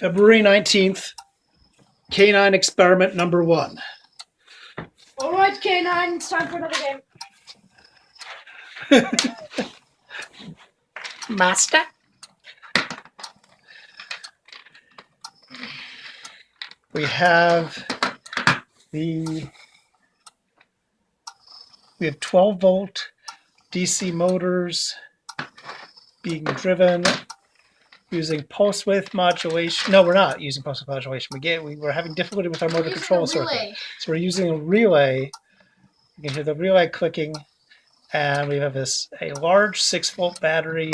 February 19th, Canine experiment number 1. All right, K9, it's time for another game. Master? We have 12-volt DC motors being driven using pulse width modulation. No, we're not using pulse width modulation. We're having difficulty with our motor control circuit. So we're using a relay. You can hear the relay clicking, and we have a large 6-volt battery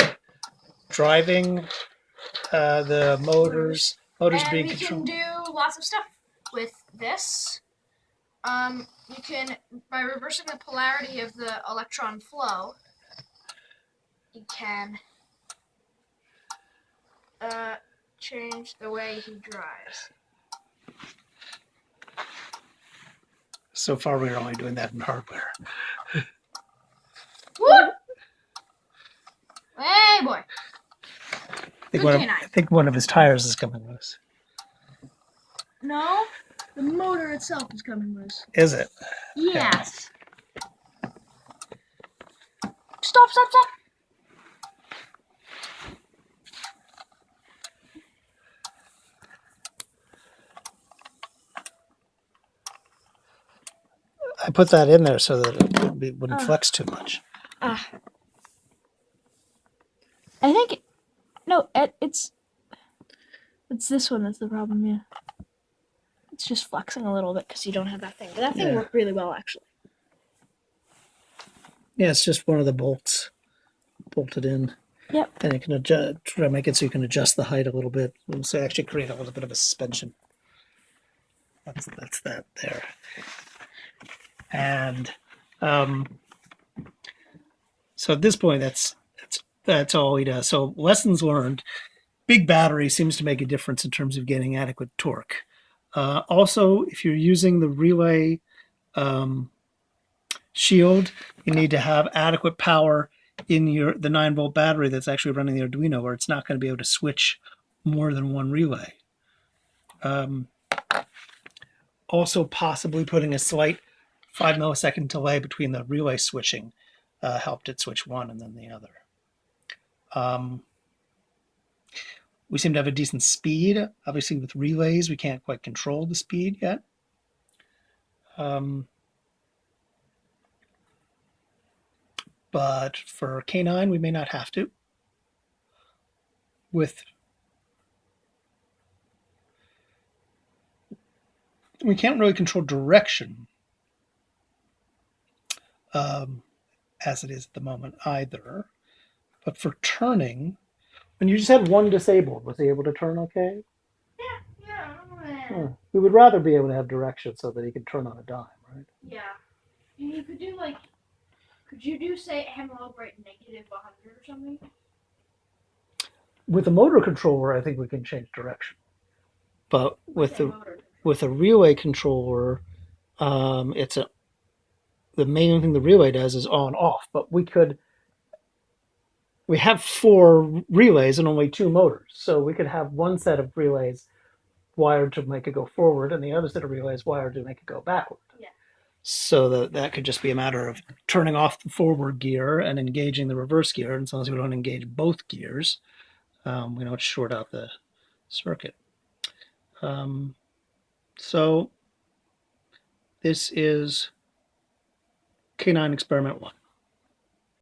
driving the motors. Motors and being we controlled. can do lots of stuff with this. You can, by reversing the polarity of the electron flow, you can change the way he drives. So far, we're only doing that in hardware. Woo! Hey, boy. I think one of his tires is coming loose. No, the motor itself is coming loose. Is it? Yes. Stop, stop, stop. I put that in there so that it wouldn't flex too much. I think it's this one that's the problem. Yeah, it's just flexing a little bit because you don't have that thing. But that thing worked really well, actually. Yeah, it's just one of the bolts bolted in. Yep. And it can adjust, try to make it so you can adjust the height a little bit. So actually create a little bit of a suspension. That's that there. And so at this point, that's all he does. So lessons learned: big battery seems to make a difference in terms of getting adequate torque. Also, if you're using the relay shield, you need to have adequate power in the 9-volt battery that's actually running the Arduino, or it's not going to be able to switch more than one relay. Also, possibly putting a slight 5-millisecond delay between the relay switching helped it switch one and then the other. We seem to have a decent speed. Obviously, with relays, we can't quite control the speed yet. But for K9, we may not have to. We can't really control direction as it is at the moment either. But for turning, when you just had one disabled, was he able to turn okay? Yeah. We would rather be able to have direction so that he could turn on a dime, right? Yeah. You could do could you do, say, analog right -100 or something? With a motor controller, I think we can change direction. But with a relay controller, the main thing the relay does is on off. But we have 4 relays and only 2 motors, so we could have one set of relays wired to make it go forward and the other set of relays wired to make it go backward. Yeah. So that could just be a matter of turning off the forward gear and engaging the reverse gear. And as long as we don't engage both gears, we don't short out the circuit. So this is K9 Experiment 1.